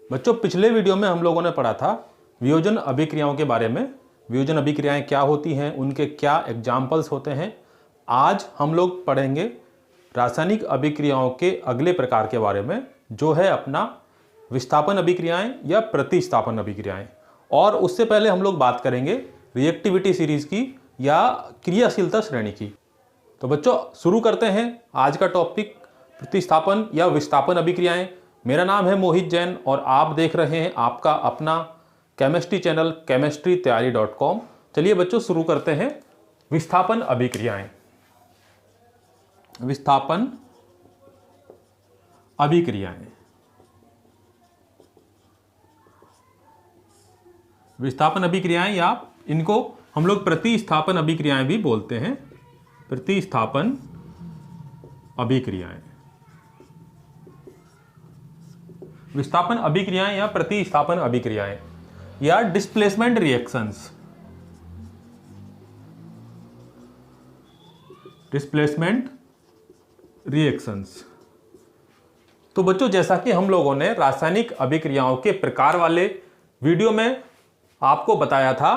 बच्चों पिछले वीडियो में हम लोगों ने पढ़ा था वियोजन अभिक्रियाओं के बारे में। वियोजन अभिक्रियाएं क्या होती हैं, उनके क्या एग्जाम्पल्स होते हैं। आज हम लोग पढ़ेंगे रासायनिक अभिक्रियाओं के अगले प्रकार के बारे में, जो है अपना विस्थापन अभिक्रियाएं या प्रतिस्थापन अभिक्रियाएं। और उससे पहले हम लोग बात करेंगे रिएक्टिविटी सीरीज की या क्रियाशीलता श्रेणी की। तो बच्चों शुरू करते हैं आज का टॉपिक, प्रतिस्थापन या विस्थापन अभिक्रियाएं। मेरा नाम है मोहित जैन और आप देख रहे हैं आपका अपना केमिस्ट्री चैनल chemistrytayari.com। चलिए बच्चों शुरू करते हैं विस्थापन अभिक्रियाएं। विस्थापन अभिक्रियाएं, विस्थापन अभिक्रियाएं या इनको हम लोग प्रतिस्थापन अभिक्रियाएं भी बोलते हैं। प्रतिस्थापन अभिक्रियाएं, विस्थापन अभिक्रियाएं या प्रतिस्थापन अभिक्रियाएं या डिस्प्लेसमेंट रिएक्शंस। Displacement reactions. तो बच्चों जैसा कि हम लोगों ने रासायनिक अभिक्रियाओं के प्रकार वाले वीडियो में आपको बताया था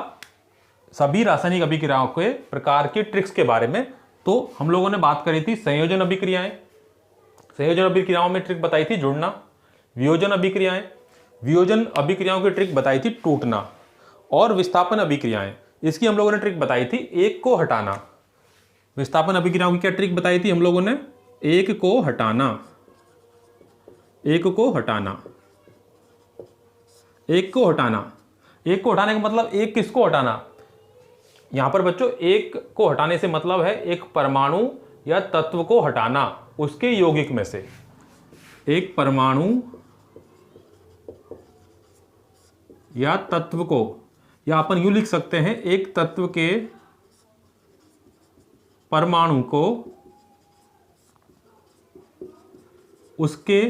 सभी रासायनिक अभिक्रियाओं के प्रकार की ट्रिक्स के बारे में, तो हम लोगों ने बात करी थी संयोजन अभिक्रियाएं। संयोजन अभिक्रियाओं में ट्रिक बताई थी जुड़ना। वियोजन अभिक्रियाएं, वियोजन अभिक्रियाओं की ट्रिक बताई थी टूटना। और विस्थापन अभिक्रियाएं, इसकी हम लोगों ने ट्रिक बताई थी एक को हटाना। विस्थापन अभिक्रियाओं की क्या ट्रिक बताई थी हम लोगों ने? एक को हटाना। एक को हटाना, एक को हटाना। एक को हटाने का मतलब एक किसको हटाना? यहां पर बच्चों एक को हटाने से मतलब है एक परमाणु या तत्व को हटाना उसके यौगिक में से। एक परमाणु या तत्व को, या अपन यूं लिख सकते हैं एक तत्व के परमाणु को उसके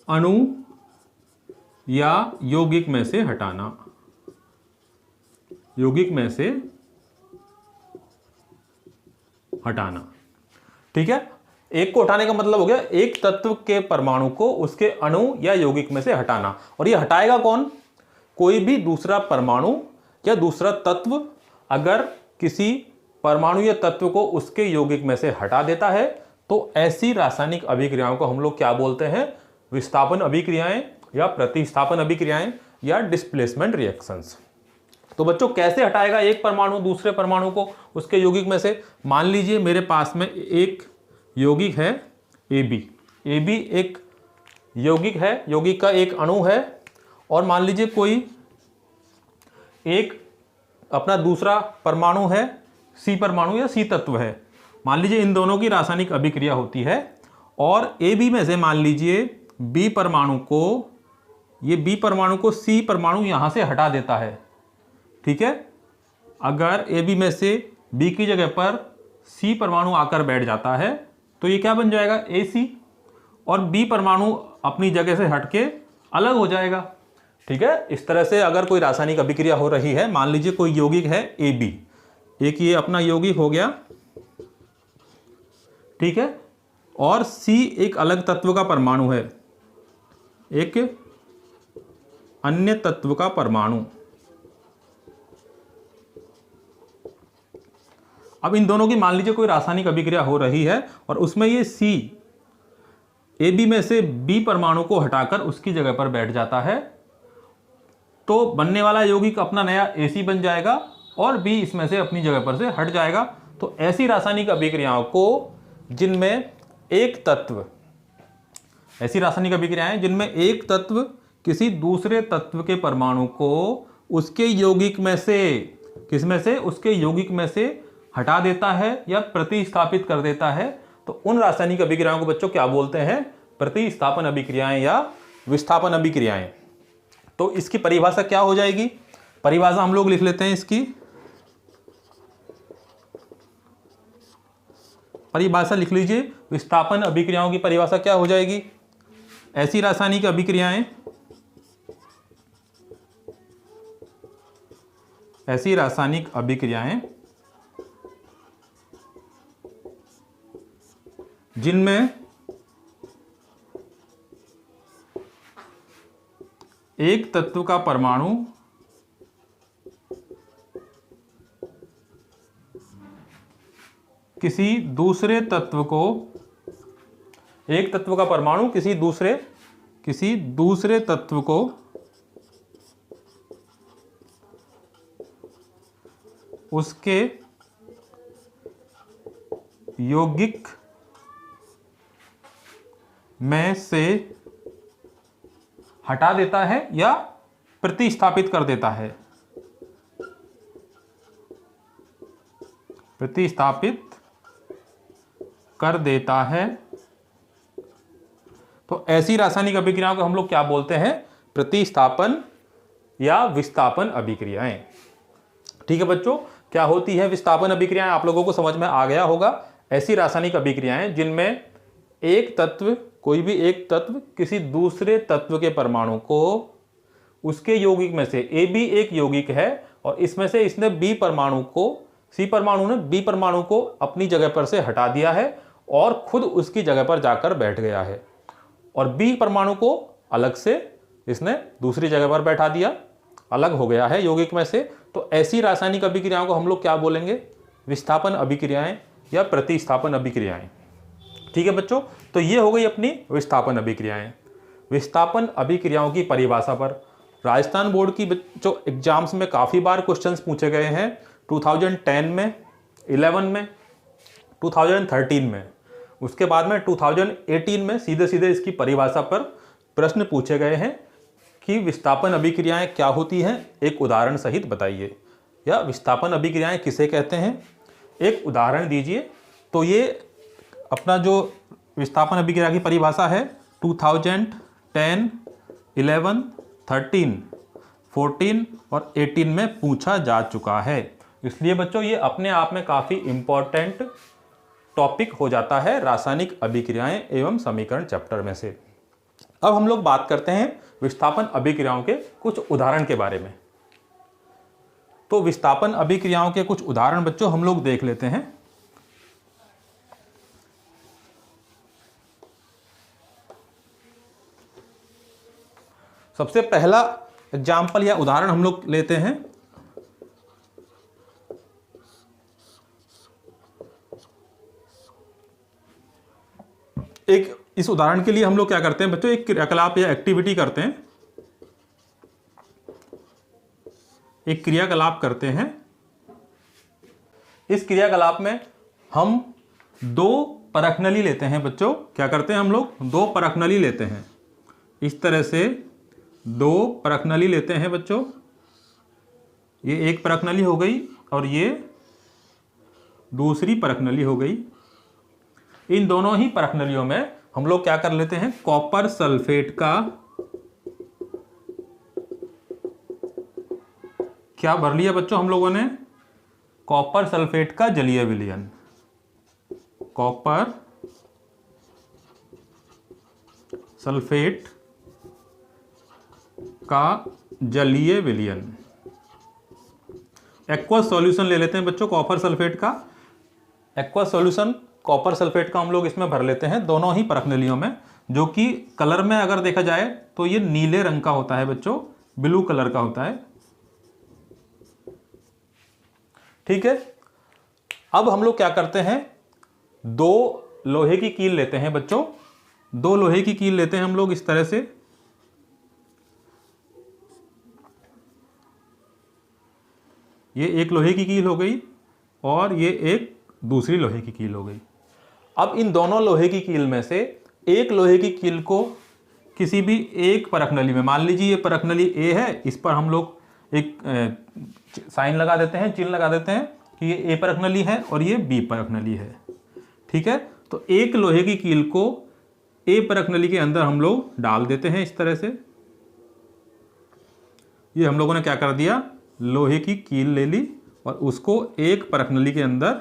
अणु या यौगिक में से हटाना। यौगिक में से हटाना, ठीक है। एक को हटाने का मतलब हो गया एक तत्व के परमाणु को उसके अणु या यौगिक में से हटाना। और ये हटाएगा कौन? कोई भी दूसरा परमाणु या दूसरा तत्व अगर किसी परमाणु या तत्व को उसके यौगिक में से हटा देता है तो ऐसी रासायनिक अभिक्रियाओं को हम लोग क्या बोलते हैं? विस्थापन अभिक्रियाएं या प्रतिस्थापन अभिक्रियाएं या डिस्प्लेसमेंट रिएक्शंस। तो बच्चों कैसे हटाएगा एक परमाणु दूसरे परमाणु को उसके यौगिक में से? मान लीजिए मेरे पास में एक यौगिक है AB। AB एक यौगिक है, यौगिक का एक अणु है। और मान लीजिए कोई एक अपना दूसरा परमाणु है, C परमाणु या C तत्व है। मान लीजिए इन दोनों की रासायनिक अभिक्रिया होती है और AB में से मान लीजिए B परमाणु को, ये B परमाणु को C परमाणु यहां से हटा देता है, ठीक है। अगर AB में से B की जगह पर C परमाणु आकर बैठ जाता है तो ये क्या बन जाएगा? AC। और B परमाणु अपनी जगह से हटके अलग हो जाएगा, ठीक है। इस तरह से अगर कोई रासायनिक अभिक्रिया हो रही है, मान लीजिए कोई यौगिक है AB, एक ये अपना यौगिक हो गया, ठीक है। और C एक अलग तत्व का परमाणु है, एक अन्य तत्व का परमाणु। अब इन दोनों की मान लीजिए कोई रासायनिक अभिक्रिया हो रही है और उसमें ये C AB में से B परमाणु को हटाकर उसकी जगह पर बैठ जाता है, तो बनने वाला यौगिक अपना नया AC बन जाएगा और B इसमें से अपनी जगह पर से हट जाएगा। तो ऐसी रासायनिक अभिक्रियाओं को जिनमें एक तत्व, ऐसी रासायनिक अभिक्रियाएं जिनमें एक तत्व किसी दूसरे तत्व के परमाणु को उसके यौगिक में से, किसमें से? उसके यौगिक में से हटा देता है या प्रतिस्थापित कर देता है, तो उन रासायनिक अभिक्रियाओं को बच्चों क्या बोलते हैं? प्रतिस्थापन अभिक्रियाएं या विस्थापन अभिक्रियाएं। तो इसकी परिभाषा क्या हो जाएगी? परिभाषा हम लोग लिख लेते हैं इसकी। परिभाषा लिख लीजिए, विस्थापन अभिक्रियाओं की परिभाषा क्या हो जाएगी? ऐसी रासायनिक अभिक्रियाएं, ऐसी रासायनिक अभिक्रियाएं जिनमें एक तत्व का परमाणु किसी दूसरे तत्व को, एक तत्व का परमाणु किसी दूसरे तत्व को उसके यौगिक में से हटा देता है या प्रतिस्थापित कर देता है, प्रतिस्थापित कर देता है, तो ऐसी रासायनिक अभिक्रियाओं को हम लोग क्या बोलते हैं? प्रतिस्थापन या विस्थापन अभिक्रियाएं। ठीक है बच्चों, क्या होती है विस्थापन अभिक्रियाएं? आप लोगों को समझ में आ गया होगा। ऐसी रासायनिक अभिक्रियाएं जिनमें एक तत्व, कोई भी एक तत्व किसी दूसरे तत्व के परमाणु को उसके यौगिक में से, ए भी एक यौगिक है और इसमें से इसने बी परमाणु को, सी परमाणु ने बी परमाणु को अपनी जगह पर से हटा दिया है और खुद उसकी जगह पर जाकर बैठ गया है, और बी परमाणु को अलग से इसने दूसरी जगह पर बैठा दिया, अलग हो गया है यौगिक में से। तो ऐसी रासायनिक अभिक्रियाओं को हम लोग क्या बोलेंगे? विस्थापन अभिक्रियाएं या प्रतिस्थापन अभिक्रियाएं। ठीक है बच्चों, तो ये हो गई अपनी विस्थापन अभिक्रियाएं। विस्थापन अभिक्रियाओं की परिभाषा पर राजस्थान बोर्ड की जो एग्जाम्स में काफ़ी बार क्वेश्चंस पूछे गए हैं, 2010 में, 11 में, 2013 में, उसके बाद में 2018 में सीधे सीधे इसकी परिभाषा पर प्रश्न पूछे गए हैं कि विस्थापन अभिक्रियाएं क्या होती हैं, एक उदाहरण सहित बताइए, या विस्थापन अभिक्रियाएं किसे कहते हैं, एक उदाहरण दीजिए। तो ये अपना जो विस्थापन अभिक्रिया की परिभाषा है 2010, 11, 13, 14 और 18 में पूछा जा चुका है। इसलिए बच्चों ये अपने आप में काफ़ी इंपॉर्टेंट टॉपिक हो जाता है रासायनिक अभिक्रियाएं एवं समीकरण चैप्टर में से। अब हम लोग बात करते हैं विस्थापन अभिक्रियाओं के कुछ उदाहरण के बारे में। तो विस्थापन अभिक्रियाओं के कुछ उदाहरण बच्चों हम लोग देख लेते हैं। सबसे पहला एग्जाम्पल या उदाहरण हम लोग लेते हैं एक, इस उदाहरण के लिए हम लोग क्या करते हैं बच्चों, एक क्रियाकलाप या एक्टिविटी करते हैं, एक क्रियाकलाप करते हैं। इस क्रियाकलाप में हम दो परखनली लेते हैं बच्चों। क्या करते हैं हम लोग? दो परखनली लेते हैं। इस तरह से दो परखनली लेते हैं बच्चों। ये एक परखनली हो गई और ये दूसरी परखनली हो गई। इन दोनों ही परखनलियों में हम लोग क्या कर लेते हैं? कॉपर सल्फेट का क्या भर लिया बच्चों हम लोगों ने? कॉपर सल्फेट का जलीय विलयन। कॉपर सल्फेट का जलीय विलयन। एक्वस सॉल्यूशन ले लेते हैं बच्चों कॉपर सल्फेट का। एक्वस सॉल्यूशन कॉपर सल्फेट का हम लोग इसमें भर लेते हैं दोनों ही परखनलियों में, जो कि कलर में अगर देखा जाए तो ये नीले रंग का होता है बच्चों, ब्लू कलर का होता है। ठीक है, अब हम लोग क्या करते हैं? दो लोहे की कील लेते हैं बच्चों। दो लोहे की कील लेते हैं हम लोग इस तरह से। ये एक लोहे की कील हो गई और ये एक दूसरी लोहे की कील हो गई। अब इन दोनों लोहे की कील में से एक लोहे की कील को किसी भी एक परखनली में, मान लीजिए ये परखनली ए है, इस पर हम लोग एक साइन लगा देते हैं, चिन्ह लगा देते हैं कि ये ए परखनली है और ये बी परखनली है। ठीक है, तो एक लोहे की कील को ए परखनली के अंदर हम लोग डाल देते हैं इस तरह से। ये हम लोगों ने क्या कर दिया? लोहे की कील ले ली और उसको एक परखनली के अंदर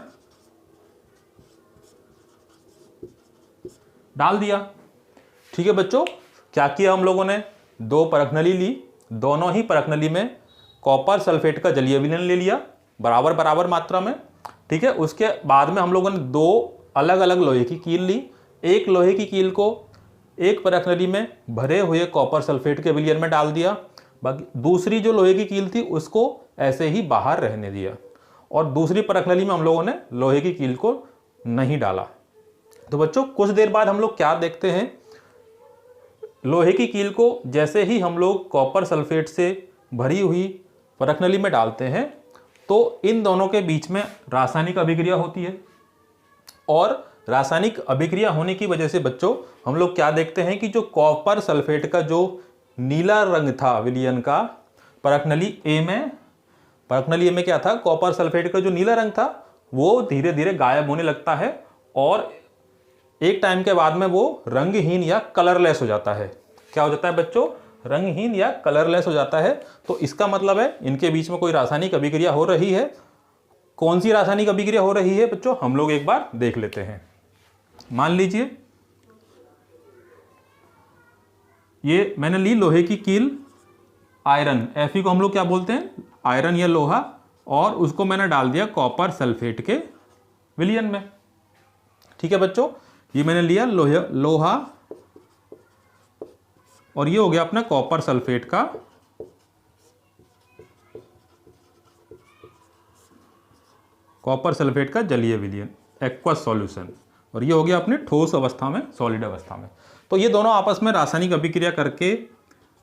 डाल दिया। ठीक है बच्चों, क्या किया हम लोगों ने? दो परखनली ली, दोनों ही परखनली में कॉपर सल्फेट का जलीय विलयन ले लिया बराबर बराबर मात्रा में। ठीक है, उसके बाद में हम लोगों ने दो अलग अलग लोहे की कील ली। एक लोहे की कील को एक परखनली में भरे हुए कॉपर सल्फेट के विलयन में डाल दिया बाकी दूसरी जो लोहे की कील थी उसको ऐसे ही बाहर रहने दिया, और दूसरी परख नली में हम लोगों ने लोहे की कील को नहीं डाला। तो बच्चों कुछ देर बाद हम लोग क्या देखते हैं, लोहे की कील को जैसे ही हम लोग कॉपर सल्फेट से भरी हुई परख नली में डालते हैं तो इन दोनों के बीच में रासायनिक अभिक्रिया होती है, और रासायनिक अभिक्रिया होने की वजह से बच्चों हम लोग क्या देखते हैं कि जो कॉपर सल्फेट का जो नीला रंग था विलयन का परख नली ए में क्या था, कॉपर सल्फेट का जो नीला रंग था वो धीरे धीरे गायब होने लगता है और एक टाइम के बाद में वो रंगहीन या कलरलेस हो जाता है। क्या हो जाता है बच्चों, रंगहीन या कलरलेस हो जाता है। तो इसका मतलब है इनके बीच में कोई रासायनिक अभिक्रिया हो रही है। कौन सी रासायनिक अभिक्रिया हो रही है बच्चों, हम लोग एक बार देख लेते हैं। मान लीजिए ये मैंने ली लोहे की कील आयरन, Fe को हम लोग क्या बोलते हैं, आयरन या लोहा, और उसको मैंने डाल दिया कॉपर सल्फेट के विलयन में। ठीक है बच्चों, ये मैंने लिया लोहा और ये हो गया अपना कॉपर सल्फेट का जलीय विलयन, एक्वस सॉल्यूशन, और ये हो गया अपने ठोस अवस्था में, सॉलिड अवस्था में। तो ये दोनों आपस में रासायनिक अभिक्रिया करके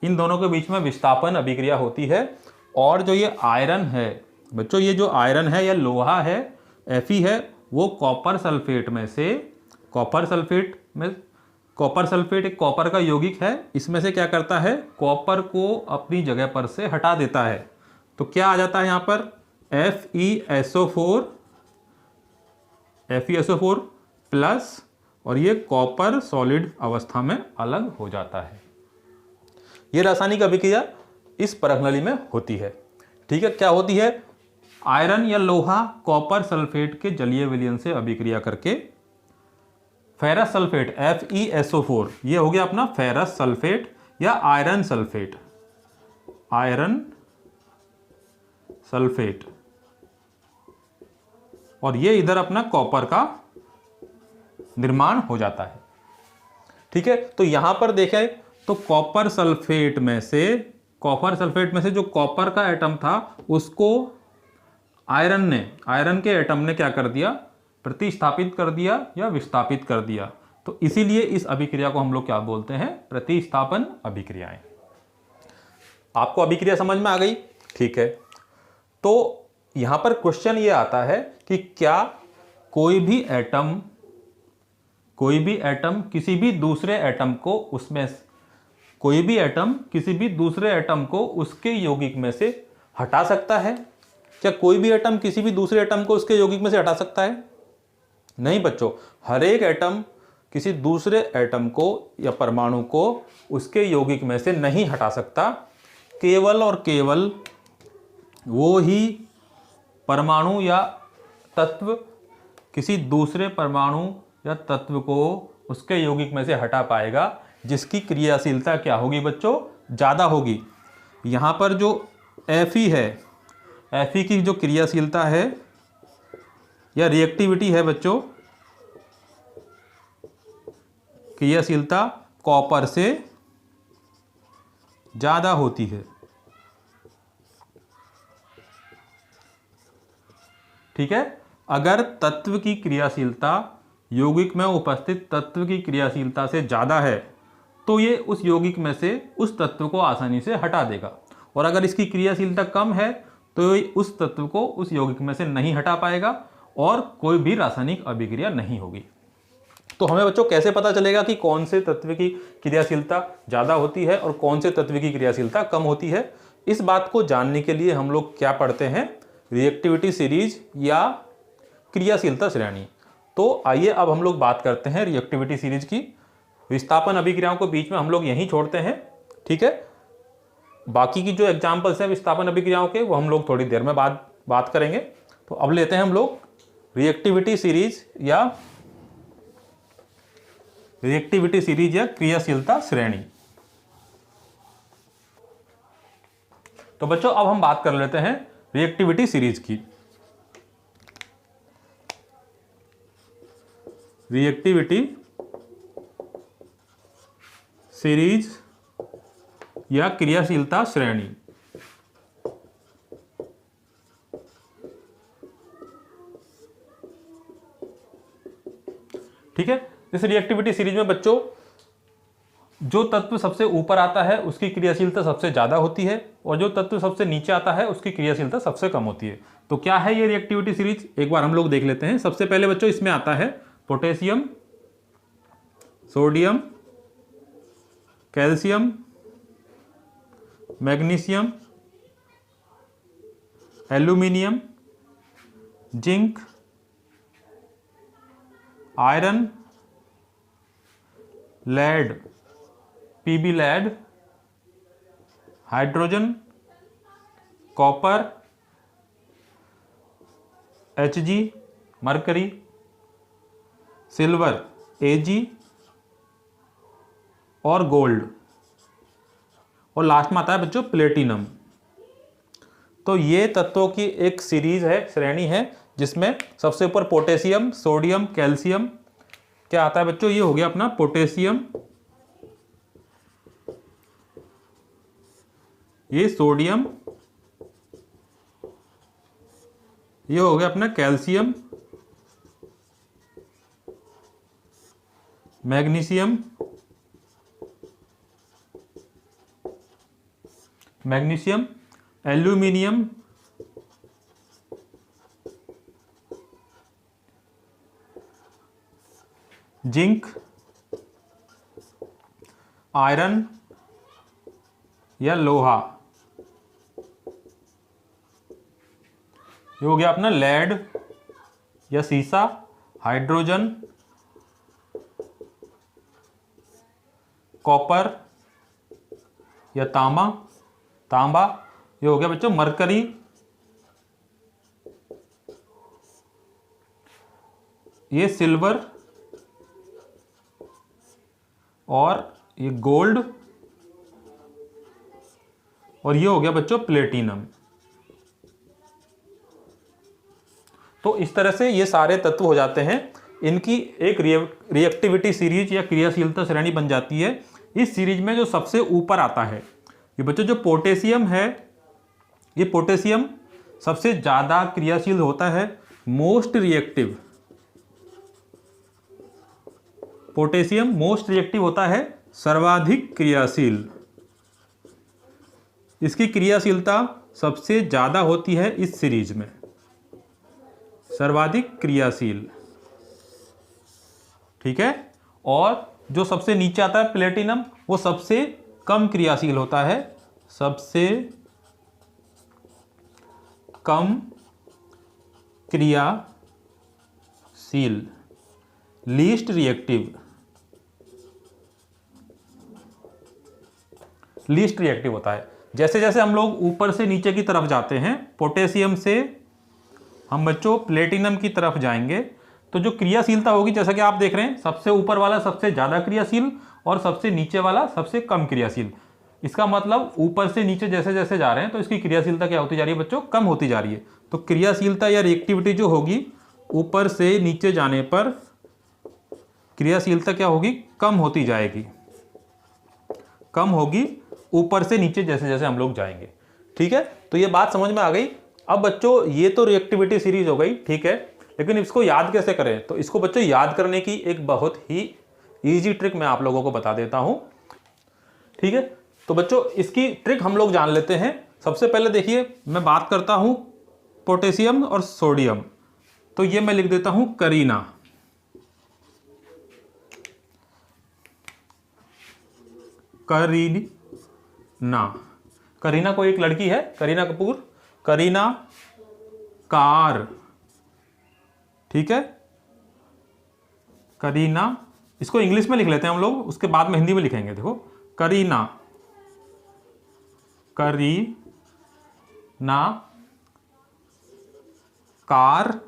इन दोनों के बीच में विस्थापन अभिक्रिया होती है। और जो ये आयरन है बच्चों, ये जो आयरन है या लोहा है Fe है, वो कॉपर सल्फेट एक कॉपर का यौगिक है, इसमें से क्या करता है, कॉपर को अपनी जगह पर से हटा देता है। तो क्या आ जाता है यहाँ पर FeSO4 प्लस, और ये कॉपर सॉलिड अवस्था में अलग हो जाता है। ये रासायनिक अभिक्रिया इस परख नली में होती है। ठीक है, क्या होती है, आयरन या लोहा कॉपर सल्फेट के जलीय विलयन से अभिक्रिया करके फेरस सल्फेट FeSO4, ये हो गया अपना फेरस सल्फेट या आयरन सल्फेट, और ये इधर अपना कॉपर का निर्माण हो जाता है। ठीक है, तो यहां पर देखें तो कॉपर सल्फेट में से जो कॉपर का एटम था उसको आयरन के एटम ने क्या कर दिया, प्रतिस्थापित कर दिया या विस्थापित कर दिया। तो इसीलिए इस अभिक्रिया को हम लोग क्या बोलते हैं, प्रतिस्थापन अभिक्रियाएं। आपको अभिक्रिया समझ में आ गई। ठीक है, तो यहां पर क्वेश्चन ये आता है कि क्या कोई भी एटम किसी भी दूसरे एटम को उसके यौगिक में से हटा सकता है? क्या कोई भी एटम किसी भी दूसरे एटम को उसके यौगिक में से हटा सकता है? नहीं बच्चों, हर एक एटम किसी दूसरे एटम को या परमाणु को उसके यौगिक में से नहीं हटा सकता। केवल और केवल वो ही परमाणु या तत्व किसी दूसरे परमाणु या तत्व को उसके यौगिक में से हटा पाएगा जिसकी क्रियाशीलता क्या होगी बच्चों, ज़्यादा होगी। यहाँ पर जो Fe है, Fe की जो क्रियाशीलता है या रिएक्टिविटी है बच्चों, क्रियाशीलता कॉपर से ज़्यादा होती है। ठीक है, अगर तत्व की क्रियाशीलता यौगिक में उपस्थित तत्व की क्रियाशीलता से ज़्यादा है तो ये उस यौगिक में से उस तत्व को आसानी से हटा देगा, और अगर इसकी क्रियाशीलता कम है तो ये उस तत्व को उस यौगिक में से नहीं हटा पाएगा और कोई भी रासायनिक अभिक्रिया नहीं होगी। तो हमें बच्चों कैसे पता चलेगा कि कौन से तत्व की क्रियाशीलता ज़्यादा होती है और कौन से तत्व की क्रियाशीलता कम होती है? इस बात को जानने के लिए हम लोग क्या पढ़ते हैं, रिएक्टिविटी सीरीज या क्रियाशीलता श्रेणी। तो आइए अब हम लोग बात करते हैं रिएक्टिविटी सीरीज की। विस्थापन अभिक्रियाओं को बीच में हम लोग यहीं छोड़ते हैं। ठीक है, बाकी की जो एग्जाम्पल्स हैं विस्थापन अभिक्रियाओं के वो हम लोग थोड़ी देर में बात करेंगे। तो अब लेते हैं हम लोग रिएक्टिविटी सीरीज या क्रियाशीलता श्रेणी। तो बच्चों अब हम बात कर लेते हैं रिएक्टिविटी सीरीज की। रिएक्टिविटी सीरीज या क्रियाशीलता श्रेणी। ठीक है, इस रिएक्टिविटी सीरीज में बच्चों जो तत्व सबसे ऊपर आता है उसकी क्रियाशीलता सबसे ज्यादा होती है और जो तत्व सबसे नीचे आता है उसकी क्रियाशीलता सबसे कम होती है। तो क्या है ये रिएक्टिविटी सीरीज, एक बार हम लोग देख लेते हैं। सबसे पहले बच्चों इसमें आता है potassium, sodium, calcium, magnesium, aluminium, zinc, iron, lead, PB lead, hydrogen, copper, Hg, mercury, silver Ag और गोल्ड, और लास्ट में आता है बच्चों प्लेटिनम। तो ये तत्वों की एक सीरीज है, श्रेणी है, जिसमें सबसे ऊपर पोटेशियम, सोडियम, कैल्शियम, क्या आता है बच्चों, ये हो गया अपना पोटेशियम, ये सोडियम, ये हो गया अपना calcium, magnesium, aluminium, zinc, iron या लोहा, ये हो गया अपना लेड या सीसा, हाइड्रोजन, कॉपर या तांबा, ये हो गया बच्चों मरकरी, ये सिल्वर और ये गोल्ड, और ये हो गया बच्चों प्लेटिनम। तो इस तरह से ये सारे तत्व हो जाते हैं, इनकी एक रिएक्टिविटी सीरीज या क्रियाशीलता श्रेणी बन जाती है। इस सीरीज में जो सबसे ऊपर आता है ये बच्चों जो पोटेशियम है, ये पोटेशियम सबसे ज्यादा क्रियाशील होता है, most reactive. Potassium most reactive होता है, सर्वाधिक क्रियाशील। इसकी क्रियाशीलता सबसे ज्यादा होती है इस सीरीज में, सर्वाधिक क्रियाशील। ठीक है, और जो सबसे नीचे आता है प्लेटिनम, वो सबसे कम क्रियाशील होता है, सबसे कम क्रियाशील, लीस्ट रिएक्टिव। लीस्ट रिएक्टिव होता है। जैसे जैसे हम लोग ऊपर से नीचे की तरफ जाते हैं, पोटेशियम से हम बच्चों प्लेटिनम की तरफ जाएंगे, तो जो क्रियाशीलता होगी जैसा कि आप देख रहे हैं, सबसे ऊपर वाला सबसे ज़्यादा क्रियाशील और सबसे नीचे वाला सबसे कम क्रियाशील। इसका मतलब ऊपर से नीचे जैसे जैसे जा रहे हैं तो इसकी क्रियाशीलता क्या होती जा रही है बच्चों, कम होती जा रही है। तो क्रियाशीलता या रिएक्टिविटी जो होगी ऊपर से नीचे जाने पर क्रियाशीलता क्या होगी, कम होती जाएगी, कम होगी ऊपर से नीचे जैसे जैसे हम लोग जाएंगे। ठीक है, तो ये बात समझ में आ गई। अब बच्चों ये तो रिएक्टिविटी सीरीज हो गई, ठीक है, लेकिन इसको याद कैसे करें, तो इसको बच्चों याद करने की एक बहुत ही इजी ट्रिक मैं आप लोगों को बता देता हूं। ठीक है, तो बच्चों इसकी ट्रिक हम लोग जान लेते हैं। सबसे पहले देखिए, मैं बात करता हूं पोटेशियम और सोडियम, तो ये मैं लिख देता हूं करीना। करीना कोई एक लड़की है, करीना कपूर, करीना कार। ठीक है, करीना, इसको इंग्लिश में लिख लेते हैं हम लोग, उसके बाद में हिंदी में लिखेंगे। देखो, करीना कार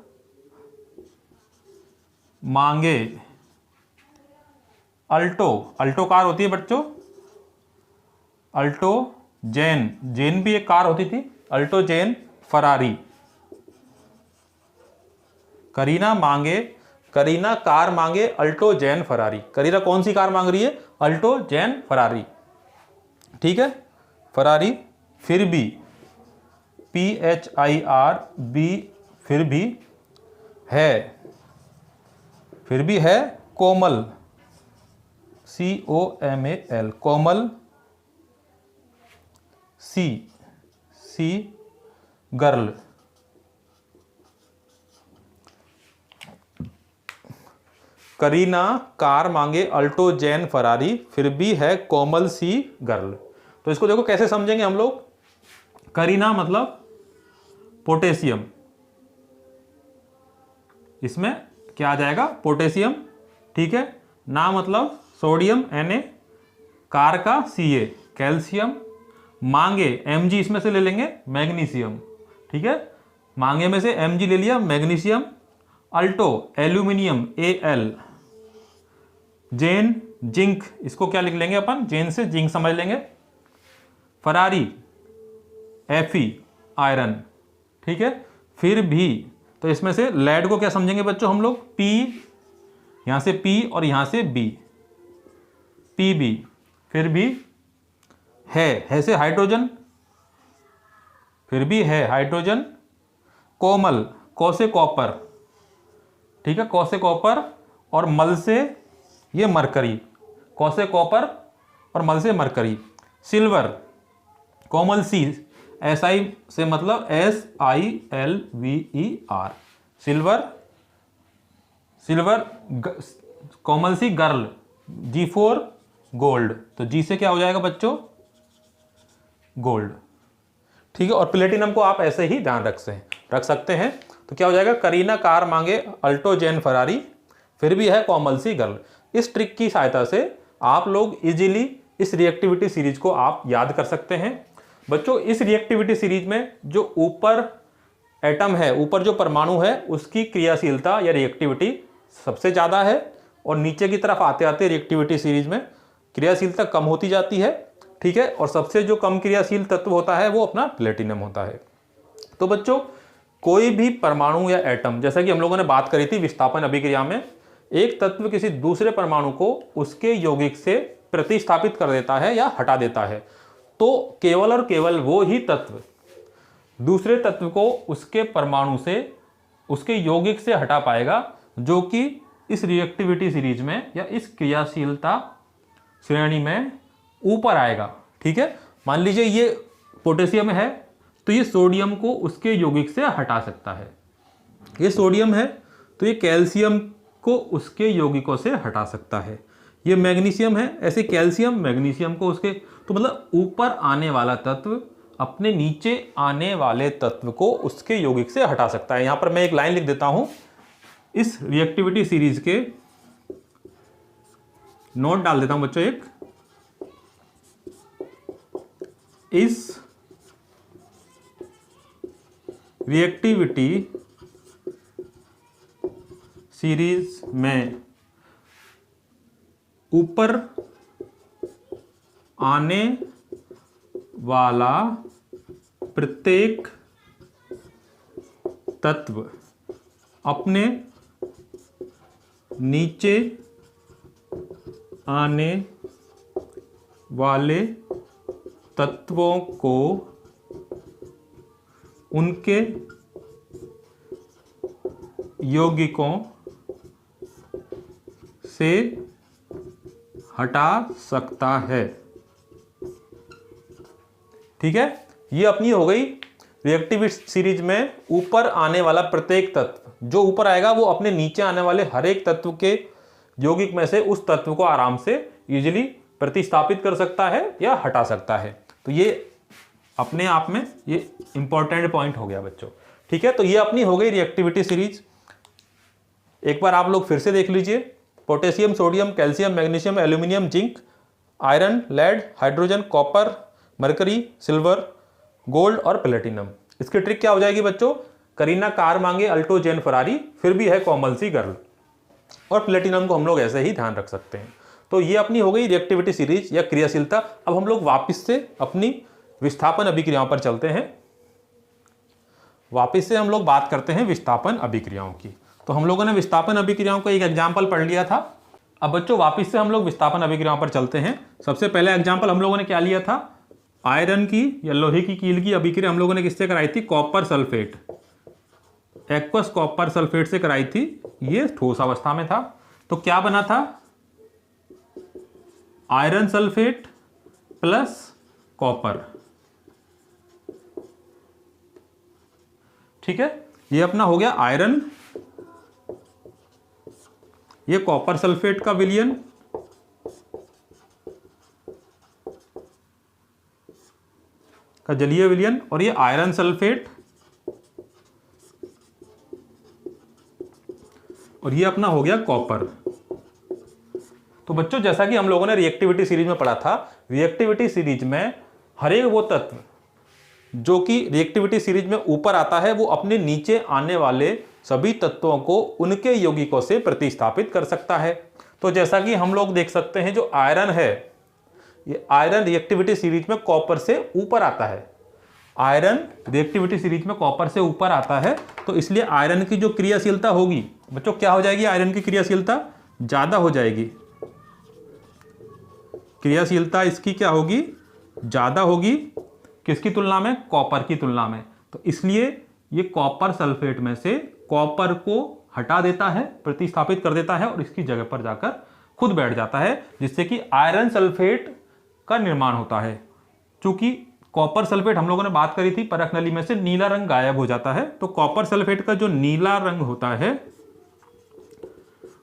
मांगे अल्टो कार होती है बच्चों, अल्टो जेन भी एक कार होती थी, अल्टो जेन फरारी। करीना कार मांगे अल्टो जेन फरारी। करीना कौन सी कार मांग रही है, अल्टो जेन फरारी। ठीक है, फरारी, फिर भी PHIRB, फिर भी है कोमल, COMAL, कोमल, C गर्ल। करीना कार मांगे अल्टो जैन फरारी, फिर भी है कोमल सी गर्ल। तो इसको देखो कैसे समझेंगे हम लोग। करीना मतलब पोटेशियम, इसमें क्या आ जाएगा, पोटेशियम, ठीक है। ना मतलब सोडियम Na, कार का Ca कैल्शियम, मांगे Mg इसमें से ले लेंगे मैग्नीशियम, ठीक है। मांगे में से Mg ले लिया मैग्नीशियम, अल्टो एल्यूमिनियम Al, जेन जिंक, इसको क्या लिख लेंगे अपन, जेन से जिंक समझ लेंगे, फरारी Fe आयरन, ठीक है। फिर भी तो इसमें से लेड को क्या समझेंगे बच्चों हम लोग, P, यहां से P और यहां से B, Pb। फिर भी है से हाइड्रोजन, फिर भी है हाइड्रोजन, कोमल, को से कॉपर, ठीक है, को से कॉपर, और मल से ये मरकरी, को से कॉपर और मल से मरकरी। सिल्वर, कोमल सी, SI से मतलब SILVER, सिल्वर, कोमल सी गर्ल, G4 गोल्ड, तो G से क्या हो जाएगा बच्चों, गोल्ड, ठीक है। और प्लेटिनम को आप ऐसे ही ध्यान रख सकते हैं। तो क्या हो जाएगा, करीना कार मांगे अल्टो जैन फरारी, फिर भी है कोमल सी गर्ल। इस ट्रिक की सहायता से आप लोग इजीली इस रिएक्टिविटी सीरीज को आप याद कर सकते हैं। बच्चों इस रिएक्टिविटी सीरीज में जो ऊपर एटम है, ऊपर जो परमाणु है, उसकी क्रियाशीलता या रिएक्टिविटी सबसे ज़्यादा है, और नीचे की तरफ आते आते रिएक्टिविटी सीरीज में क्रियाशीलता कम होती जाती है, ठीक है। और सबसे जो कम क्रियाशील तत्व होता है वो अपना प्लेटिनम होता है। तो बच्चों कोई भी परमाणु या एटम, जैसा कि हम लोगों ने बात करी थी विस्थापन अभिक्रिया में, एक तत्व किसी दूसरे परमाणु को उसके यौगिक से प्रतिस्थापित कर देता है या हटा देता है, तो केवल और केवल वो ही तत्व दूसरे तत्व को उसके परमाणु से, उसके यौगिक से हटा पाएगा, जो कि इस रिएक्टिविटी सीरीज में या इस क्रियाशीलता श्रेणी में ऊपर आएगा, ठीक है। मान लीजिए ये पोटेशियम है, तो ये सोडियम को उसके यौगिक से हटा सकता है। ये सोडियम है तो ये कैल्शियम को उसके यौगिकों से हटा सकता है। ये मैग्नीशियम है, ऐसे कैल्शियम मैग्नीशियम को उसके, तो मतलब ऊपर आने वाला तत्व अपने नीचे आने वाले तत्व को उसके यौगिक से हटा सकता है। यहां पर मैं एक लाइन लिख देता हूं, इस रिएक्टिविटी सीरीज के नोट डाल देता हूं बच्चों एक, इस रिएक्टिविटी सीरीज में ऊपर आने वाला प्रत्येक तत्व अपने नीचे आने वाले तत्वों को उनके यौगिकों से हटा सकता है, ठीक है। ये अपनी हो गई रिएक्टिविटी सीरीज में ऊपर आने वाला प्रत्येक तत्व, जो ऊपर आएगा वो अपने नीचे आने वाले हर एक तत्व के यौगिक में से उस तत्व को आराम से इजीली प्रतिस्थापित कर सकता है या हटा सकता है। तो ये अपने आप में ये इंपॉर्टेंट पॉइंट हो गया बच्चों, ठीक है। तो ये अपनी हो गई रिएक्टिविटी सीरीज। एक बार आप लोग फिर से देख लीजिए, potassium, sodium, calcium, magnesium, aluminium, zinc, iron, lead, hydrogen, copper, mercury, silver, gold और प्लेटिनम। इसकी ट्रिक क्या हो जाएगी बच्चों, करीना कार मांगे अल्टो जैन फरारी, फिर भी है कोमल सी गर्ल, और प्लेटिनम को हम लोग ऐसे ही ध्यान रख सकते हैं। तो ये अपनी हो गई रिएक्टिविटी सीरीज या क्रियाशीलता। अब हम लोग वापस से अपनी विस्थापन अभिक्रियाओं पर चलते हैं। वापस से हम लोग बात करते हैं विस्थापन अभिक्रियाओं की। तो हम लोगों ने विस्थापन अभिक्रियाओं का एक एग्जाम्पल पढ़ लिया था। अब बच्चों वापस से हम लोग विस्थापन अभिक्रियाओं पर चलते हैं। सबसे पहले एग्जाम्पल हम लोगों ने क्या लिया था, आयरन की या लोहे की कील की अभिक्रिया हम लोगों ने किससे कराई थी? Copper sulphate, aqueous copper sulphate से कराई थी। ये ठोस अवस्था में था। तो क्या बना था? Iron sulphate plus copper. ठीक है, ये अपना हो गया आयरन, ये कॉपर सल्फेट का विलयन, का जलीय विलयन, और ये आयरन सल्फेट, और ये अपना हो गया कॉपर। तो बच्चों जैसा कि हम लोगों ने रिएक्टिविटी सीरीज में पढ़ा था, रिएक्टिविटी सीरीज में हर एक वो तत्व जो कि रिएक्टिविटी सीरीज में ऊपर आता है वो अपने नीचे आने वाले सभी तत्वों को उनके यौगिकों से प्रतिस्थापित कर सकता है। तो जैसा कि हम लोग देख सकते हैं, जो आयरन है, ये आयरन रिएक्टिविटी सीरीज में कॉपर से ऊपर आता है। आयरन रिएक्टिविटी सीरीज में कॉपर से ऊपर आता है, तो इसलिए आयरन की जो क्रियाशीलता होगी बच्चों, क्या हो जाएगी? आयरन की क्रियाशीलता ज्यादा हो जाएगी। क्रियाशीलता इसकी क्या होगी? ज्यादा होगी। किसकी तुलना में? कॉपर की तुलना में। तो इसलिए ये कॉपर सल्फेट में से कॉपर को हटा देता है, प्रतिस्थापित कर देता है, और इसकी जगह पर जाकर खुद बैठ जाता है, जिससे कि आयरन सल्फेट का निर्माण होता है। चूंकि कॉपर सल्फेट हम लोगों ने बात करी थी, परख नली में से नीला रंग गायब हो जाता है। तो कॉपर सल्फेट का जो नीला रंग होता है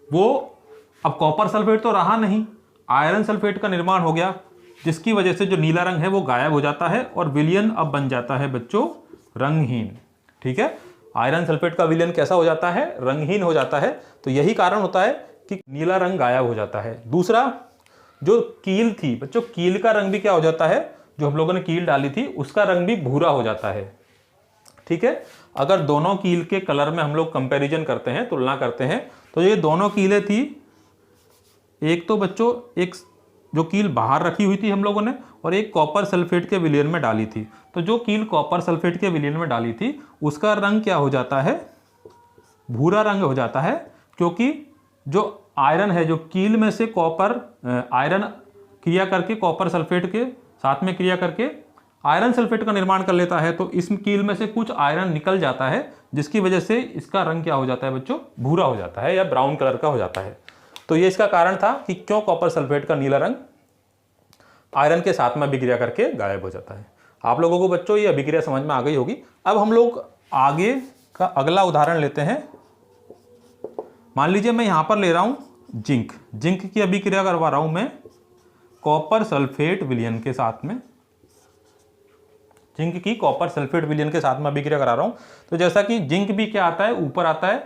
वो, अब कॉपर सल्फेट तो रहा नहीं, आयरन सल्फेट का निर्माण हो गया, जिसकी वजह से जो नीला रंग है वो गायब हो जाता है, और विलयन अब बन जाता है बच्चों रंगहीन। ठीक है, आयरन सल्फेट का विलयन कैसा हो जाता है? रंगहीन हो जाता है। तो यही कारण होता है कि नीला रंग गायब हो जाता है। दूसरा, जो कील थी बच्चों, कील का रंग भी क्या हो जाता है? जो हम लोगों ने कील डाली थी उसका रंग भी भूरा हो जाता है। ठीक है, अगर दोनों कील के कलर में हम लोग कंपैरिजन करते हैं, तुलना करते हैं, तो ये दोनों कीलें थी, एक तो बच्चों एक जो कील बाहर रखी हुई थी हम लोगों ने, और एक कॉपर सल्फेट के विलयन में डाली थी। तो जो कील कॉपर सल्फेट के विलयन में डाली थी उसका रंग क्या हो जाता है? भूरा रंग हो जाता है, क्योंकि जो आयरन है, जो कील में से कॉपर आयरन क्रिया करके कॉपर सल्फेट के साथ में क्रिया करके आयरन सल्फेट का निर्माण कर लेता है, तो इस कील में से कुछ आयरन निकल जाता है, जिसकी वजह से इसका रंग क्या हो जाता है बच्चों? भूरा हो जाता है या ब्राउन कलर का हो जाता है। तो ये इसका कारण था कि क्यों कॉपर सल्फेट का नीला रंग आयरन के साथ में अभिक्रिया करके गायब हो जाता है। आप लोगों को बच्चों ये अभिक्रिया समझ में आ गई होगी। अब हम लोग आगे का अगला उदाहरण लेते हैं। मान लीजिए मैं यहां पर ले रहा हूं जिंक, जिंक की अभिक्रिया करवा रहा हूं मैं कॉपर सल्फेट विलयन के साथ में, जिंक की कॉपर सल्फेट विलयन के साथ में अभिक्रिया करा रहा हूं। तो जैसा कि जिंक भी क्या आता है? ऊपर आता है।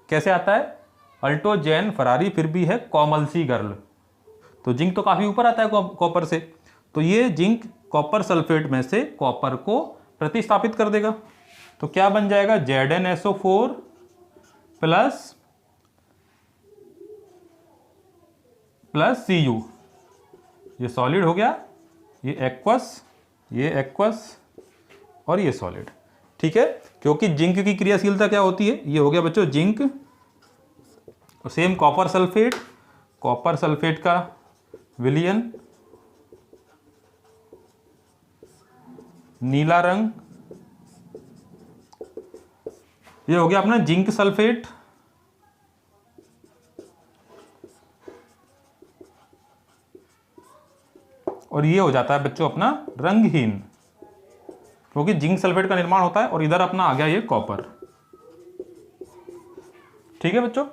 कैसे आता है? अल्टो जैन फरारी, फिर भी है कोमल सी गर्ल। तो जिंक तो काफी ऊपर आता है कॉपर से। तो ये जिंक कॉपर सल्फेट में से कॉपर को प्रतिस्थापित कर देगा। तो क्या बन जाएगा? ZnSO4 plus Cu। ये सॉलिड हो गया, ये एक्वस और ये सॉलिड। ठीक है, क्योंकि जिंक की क्रियाशीलता क्या होती है? ये हो गया बच्चों जिंक, सेम कॉपर सल्फेट का विलयन, नीला रंग, ये हो गया अपना जिंक सल्फेट, और ये हो जाता है बच्चों अपना रंगहीन, क्योंकि जिंक सल्फेट का निर्माण होता है, और इधर अपना आ गया ये कॉपर। ठीक है बच्चों,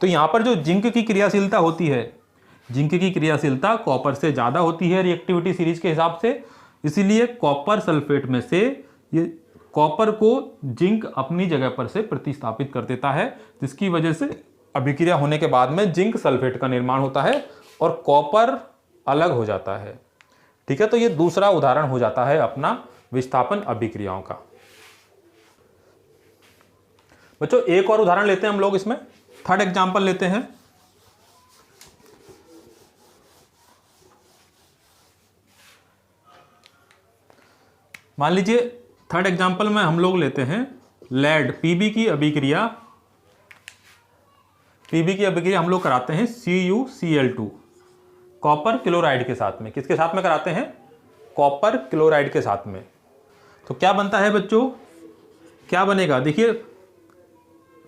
तो यहां पर जो जिंक की क्रियाशीलता होती है, जिंक की क्रियाशीलता कॉपर से ज्यादा होती है रिएक्टिविटी सीरीज के हिसाब से, इसीलिए कॉपर सल्फेट में से ये कॉपर को जिंक अपनी जगह पर से प्रतिस्थापित कर देता है, जिसकी वजह से अभिक्रिया होने के बाद में जिंक सल्फेट का निर्माण होता है और कॉपर अलग हो जाता है। ठीक है, तो ये दूसरा उदाहरण हो जाता है अपना विस्थापन अभिक्रियाओं का। बच्चों एक और उदाहरण लेते हैं हम लोग, इसमें थर्ड एग्जांपल लेते हैं। मान लीजिए थर्ड एग्जांपल में हम लोग लेते हैं लेड, पीबी की अभिक्रिया हम लोग कराते हैं CuCl2 कॉपर क्लोराइड के साथ में। किसके साथ में कराते हैं? कॉपर क्लोराइड के साथ में। तो क्या बनता है बच्चों, क्या बनेगा, देखिए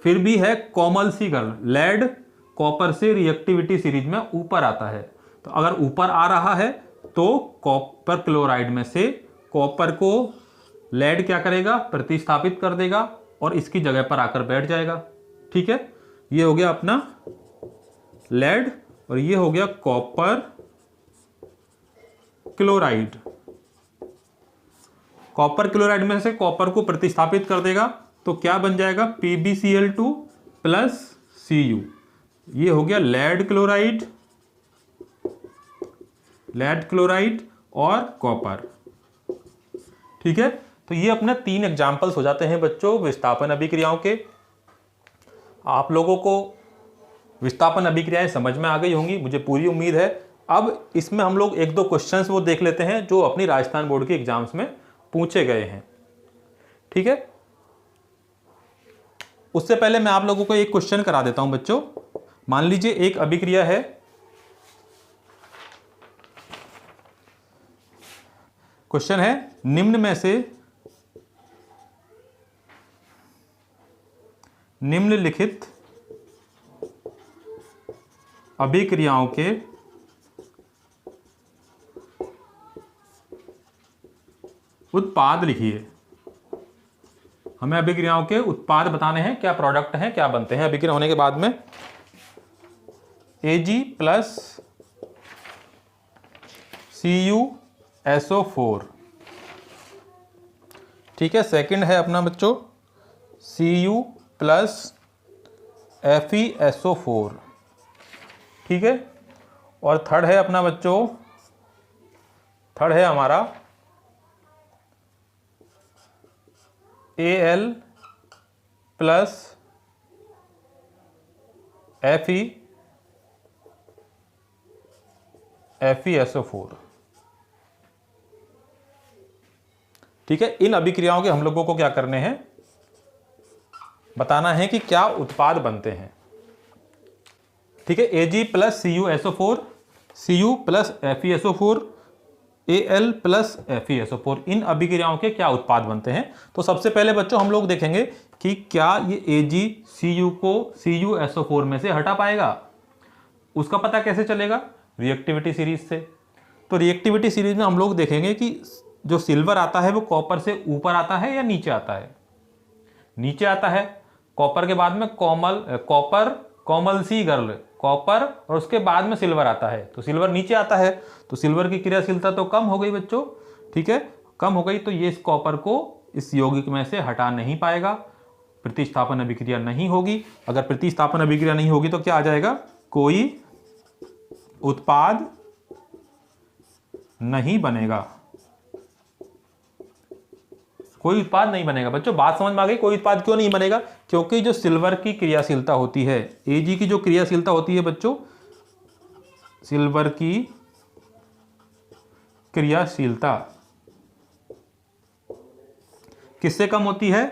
फिर भी है कोमल सी गर्ल, लेड कॉपर से रिएक्टिविटी सीरीज में ऊपर आता है। तो अगर ऊपर आ रहा है तो कॉपर क्लोराइड में से कॉपर को लेड क्या करेगा, प्रतिस्थापित कर देगा और इसकी जगह पर आकर बैठ जाएगा। ठीक है, ये हो गया अपना लेड और ये हो गया कॉपर क्लोराइड। कॉपर क्लोराइड में से कॉपर को प्रतिस्थापित कर देगा तो क्या बन जाएगा, PbCl2 प्लस Cu। ये हो गया लेड क्लोराइड और कॉपर। ठीक है, तो ये अपने 3 एग्जाम्पल्स हो जाते हैं बच्चों विस्थापन अभिक्रियाओं के। आप लोगों को विस्थापन अभिक्रियाएं समझ में आ गई होंगी, मुझे पूरी उम्मीद है। अब इसमें हम लोग 1-2 क्वेश्चंस वो देख लेते हैं जो अपनी राजस्थान बोर्ड के एग्जाम्स में पूछे गए हैं। ठीक है, उससे पहले मैं आप लोगों को एक क्वेश्चन करा देता हूं बच्चों। मान लीजिए एक अभिक्रिया है, क्वेश्चन है निम्न में से निम्नलिखित अभिक्रियाओं के उत्पाद लिखिए। हमें अभिक्रियाओं के उत्पाद बताने हैं, क्या प्रोडक्ट हैं, क्या बनते हैं अभिक्रिया होने के बाद में। Ag plus CuSO4। ठीक है, सेकंड है अपना बच्चों Cu प्लस FeSO4। ठीक है, और थर्ड है अपना बच्चों, थर्ड है हमारा Al प्लस FeSO4। ठीक है, इन अभिक्रियाओं के हम लोगों को क्या करने हैं, बताना है कि क्या उत्पाद बनते हैं। ठीक है, Ag plus CuSO4, Cu plus FeSO4, Al plus FeSO4, इन अभिक्रियाओं के क्या उत्पाद बनते हैं। तो सबसे पहले बच्चों हम लोग देखेंगे कि क्या ये Ag Cu को CuSO4 में से हटा पाएगा। उसका पता कैसे चलेगा, रिएक्टिविटी सीरीज से। तो रिएक्टिविटी सीरीज में हम लोग देखेंगे कि जो सिल्वर आता है वो कॉपर से ऊपर आता है या नीचे आता है। नीचे आता है, कॉपर के बाद में कोमल सी गर्ल, कॉपर और उसके बाद में सिल्वर आता है, तो सिल्वर नीचे आता है, तो सिल्वर की क्रियाशीलता तो कम हो गई बच्चों। ठीक है, कम हो गई तो ये इस कॉपर को इस यौगिक में से हटा नहीं पाएगा, प्रतिस्थापन अभिक्रिया नहीं होगी। अगर प्रतिस्थापन अभिक्रिया नहीं होगी तो क्या आ जाएगा, कोई उत्पाद नहीं बनेगा, कोई उत्पाद नहीं बनेगा। बच्चों बात समझ में आ गई, कोई उत्पाद क्यों नहीं बनेगा, क्योंकि जो सिल्वर की क्रियाशीलता होती है, Ag की जो क्रियाशीलता होती है बच्चों, सिल्वर की क्रियाशीलता किससे कम होती है,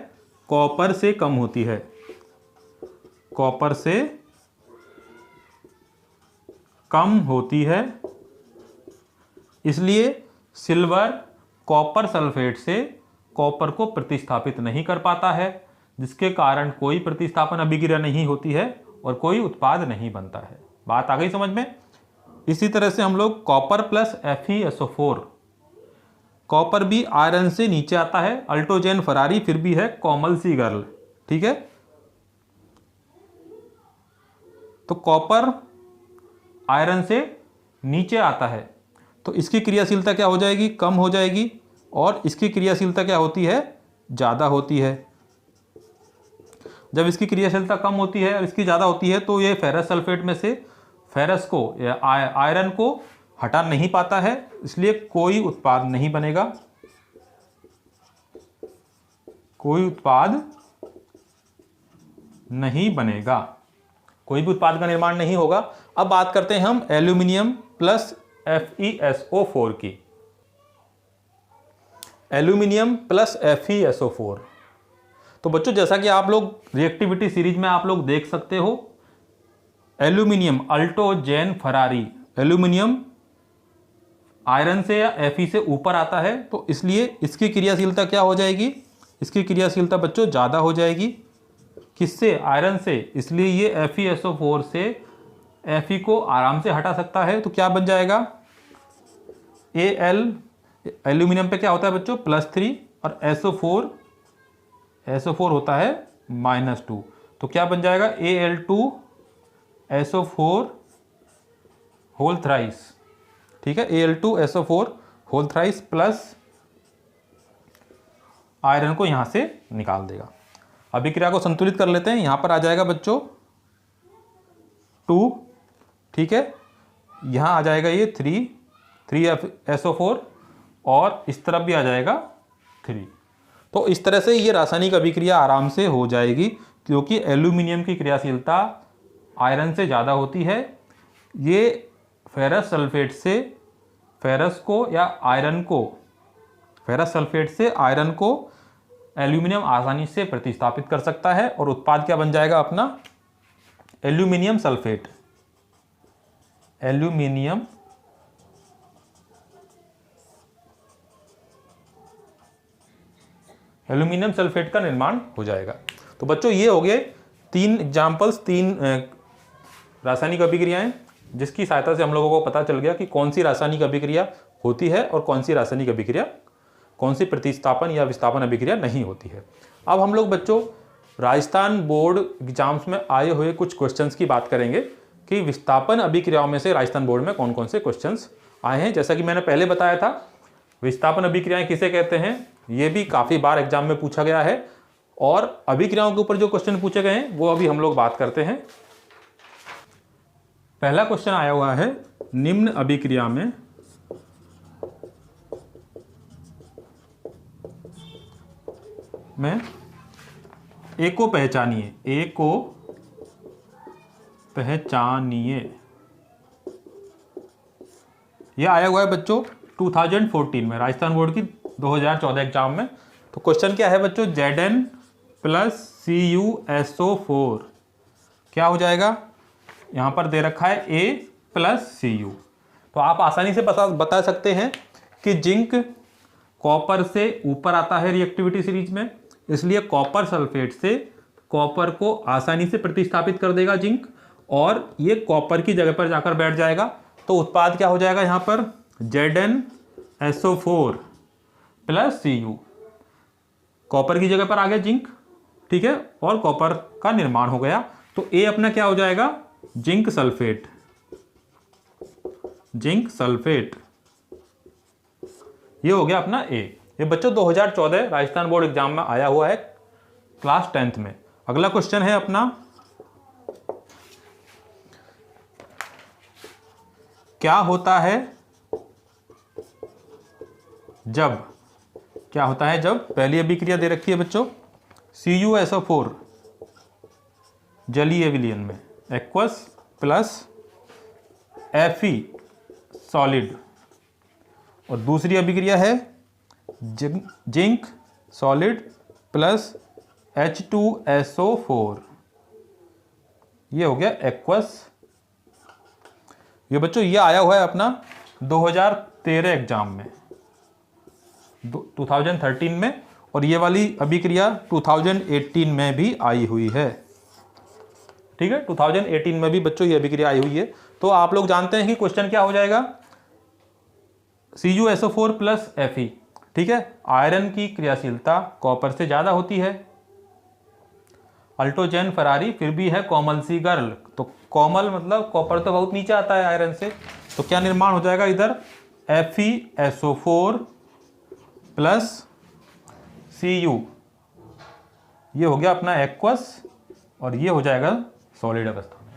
कॉपर से कम होती है, कॉपर से कम होती है। इसलिए सिल्वर कॉपर सल्फेट से कॉपर को प्रतिस्थापित नहीं कर पाता है, जिसके कारण कोई प्रतिस्थापन अभिक्रिया नहीं होती है और कोई उत्पाद नहीं बनता है। बात आ गई समझ में। इसी तरह से हम लोग कॉपर प्लस FeSO4, कॉपर भी आयरन से नीचे आता है, अल्टोजेन फरारी फिर भी है कोमल सी गर्ल। ठीक है, तो कॉपर आयरन से नीचे आता है तो इसकी क्रियाशीलता क्या हो जाएगी, कम हो जाएगी, और इसकी क्रियाशीलता क्या होती है, ज़्यादा होती है। जब इसकी क्रियाशीलता कम होती है और इसकी ज़्यादा होती है तो ये फेरस सल्फेट में से फेरस को या आयरन को हटा नहीं पाता है, इसलिए कोई उत्पाद नहीं बनेगा, कोई उत्पाद नहीं बनेगा, कोई भी उत्पाद का निर्माण नहीं होगा। अब बात करते हैं हम एल्यूमिनियम प्लस FeSO4 की। एल्यूमिनियम प्लस FeSO4, तो बच्चों जैसा कि आप लोग रिएक्टिविटी सीरीज में आप लोग देख सकते हो, एल्यूमिनियम अल्टोजेन फरारी, एल्यूमिनियम आयरन से या Fe से ऊपर आता है, तो इसलिए इसकी क्रियाशीलता क्या हो जाएगी, इसकी क्रियाशीलता बच्चों ज़्यादा हो जाएगी। किससे? आयरन से। इसलिए ये FeSO4 से Fe को आराम से हटा सकता है। तो क्या बन जाएगा, Al, एल्यूमिनियम पे क्या होता है बच्चों, +3, और SO4 होता है -2। तो क्या बन जाएगा, Al2SO4 होल थ्राइस। ठीक है, Al2SO4 whole thrice plus iron को यहां से निकाल देगा। अभिक्रिया को संतुलित कर लेते हैं। यहां पर आ जाएगा बच्चों 2, ठीक है, यहां आ जाएगा ये 3SO4 और इस तरफ भी आ जाएगा 3। तो इस तरह से ये रासायनिक अभिक्रिया आराम से हो जाएगी, क्योंकि एल्यूमिनियम की क्रियाशीलता आयरन से ज़्यादा होती है। ये फेरस सल्फेट से फेरस को या आयरन को, फेरस सल्फेट से आयरन को एल्यूमिनियम आसानी से प्रतिस्थापित कर सकता है और उत्पाद क्या बन जाएगा अपना, एल्यूमिनियम सल्फेट। एल्यूमिनियम सल्फेट का निर्माण हो जाएगा। तो बच्चों ये हो गए 3 एग्जाम्पल्स, 3 रासायनिक अभिक्रियाएं, जिसकी सहायता से हम लोगों को पता चल गया कि कौन सी रासायनिक अभिक्रिया होती है और कौन सी रासायनिक अभिक्रिया, कौन सी प्रतिस्थापन या विस्थापन अभिक्रिया नहीं होती है। अब हम लोग बच्चों राजस्थान बोर्ड एग्जाम्स में आए हुए कुछ क्वेश्चंस की बात करेंगे कि विस्थापन अभिक्रियाओं में से राजस्थान बोर्ड में कौन कौन से क्वेश्चंस आए हैं। जैसा कि मैंने पहले बताया था, विस्थापन अभिक्रियाएं किसे कहते हैं, ये भी काफ़ी बार एग्जाम में पूछा गया है, और अभिक्रियाओं के ऊपर जो क्वेश्चन पूछे गए हैं वो अभी हम लोग बात करते हैं। पहला क्वेश्चन आया हुआ है, निम्न अभिक्रिया में ए को पहचानिए, ए को पहचानिए। यह आया हुआ है बच्चों 2014 में, राजस्थान बोर्ड की 2014 एग्जाम में। तो क्वेश्चन क्या है बच्चों, Zn + CuSO4 क्या हो जाएगा, यहां पर दे रखा है A + Cu। तो आप आसानी से बता सकते हैं कि जिंक कॉपर से ऊपर आता है रिएक्टिविटी सीरीज में, इसलिए कॉपर सल्फेट से कॉपर को आसानी से प्रतिस्थापित कर देगा जिंक, और ये कॉपर की जगह पर जाकर बैठ जाएगा। तो उत्पाद क्या हो जाएगा यहां पर, ZnSO4 + Cu। कॉपर की जगह पर आ गया जिंक, ठीक है, और कॉपर का निर्माण हो गया। तो ए अपना क्या हो जाएगा, जिंक सल्फेट। ये हो गया अपना ए। ये बच्चों 2014 राजस्थान बोर्ड एग्जाम में आया हुआ है क्लास 10th में। अगला क्वेश्चन है अपना, क्या होता है जब, पहली अभिक्रिया दे रखी है बच्चों CuSO4 जलीय विलयन में, एक्वस प्लस Fe सॉलिड, और दूसरी अभिक्रिया है जिंक सॉलिड प्लस H2SO4, ये हो गया एक्वस। ये बच्चों ये आया हुआ है अपना 2013 एग्जाम में, 2013 में, और ये वाली अभिक्रिया 2018 में भी आई हुई है। ठीक है, 2018 में भी बच्चों ये अभिक्रिया आई हुई है। तो आप लोग जानते हैं कि क्वेश्चन क्या हो जाएगा, CuSO4 + Fe। ठीक है, आयरन की क्रियाशीलता कॉपर से ज्यादा होती है। अल्टोजेन फरारी फिर भी है कोमल सी गर्ल, तो कोमल मतलब कॉपर तो बहुत नीचे आता है आयरन से। तो क्या निर्माण हो जाएगा इधर, FeSO4 + Cu, ये हो गया अपना एक्वस, और ये हो जाएगा सॉलिड अवस्था में।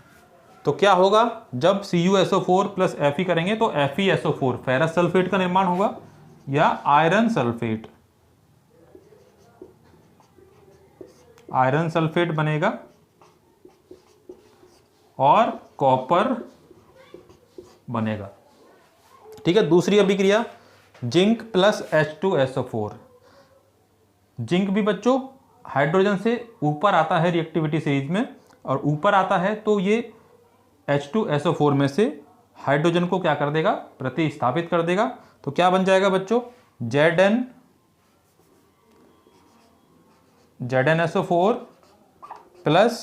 तो क्या होगा, जब CuSO4 + Fe करेंगे तो FeSO4 फेरस सल्फेट का निर्माण होगा या आयरन सल्फेट बनेगा, और कॉपर बनेगा। ठीक है, दूसरी अभिक्रिया जिंक + H2SO4। जिंक भी बच्चों हाइड्रोजन से ऊपर आता है रिएक्टिविटी सीरीज में, और ऊपर आता है तो ये H2SO4 में से हाइड्रोजन को क्या कर देगा, प्रतिस्थापित कर देगा। तो क्या बन जाएगा बच्चों, ZnSO4 प्लस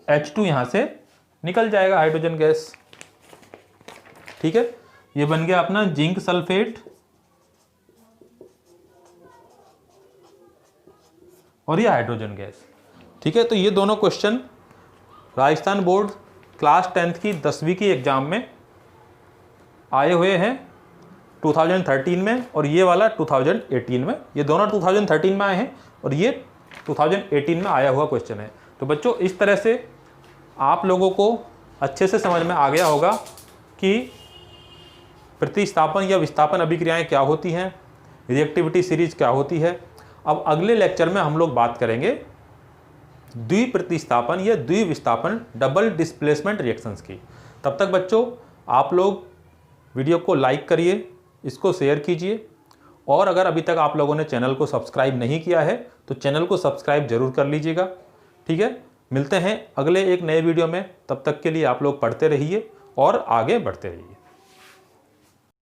H2 यहां से निकल जाएगा हाइड्रोजन गैस। ठीक है, ये बन गया अपना जिंक सल्फेट और ये हाइड्रोजन गैस। ठीक है, तो ये दोनों question Rajasthan board class 10th की 10वीं की एग्जाम में आए हुए हैं 2013 में, और ये वाला 2018 में। ये दोनों 2013 में आए हैं और ये 2018 में आया हुआ क्वेश्चन है। तो बच्चों इस तरह से आप लोगों को अच्छे से समझ में आ गया होगा कि प्रतिस्थापन या विस्थापन अभिक्रियाएं क्या होती हैं, रिएक्टिविटी सीरीज क्या होती है। अब अगले लेक्चर में हम लोग बात करेंगे द्विप्रतिस्थापन या द्विविस्थापन, डबल डिस्प्लेसमेंट रिएक्शंस की। तब तक बच्चों आप लोग वीडियो को लाइक करिए, इसको शेयर कीजिए, और अगर अभी तक आप लोगों ने चैनल को सब्सक्राइब नहीं किया है तो चैनल को सब्सक्राइब जरूर कर लीजिएगा। ठीक है, मिलते हैं अगले एक नए वीडियो में। तब तक के लिए आप लोग पढ़ते रहिए और आगे बढ़ते रहिए।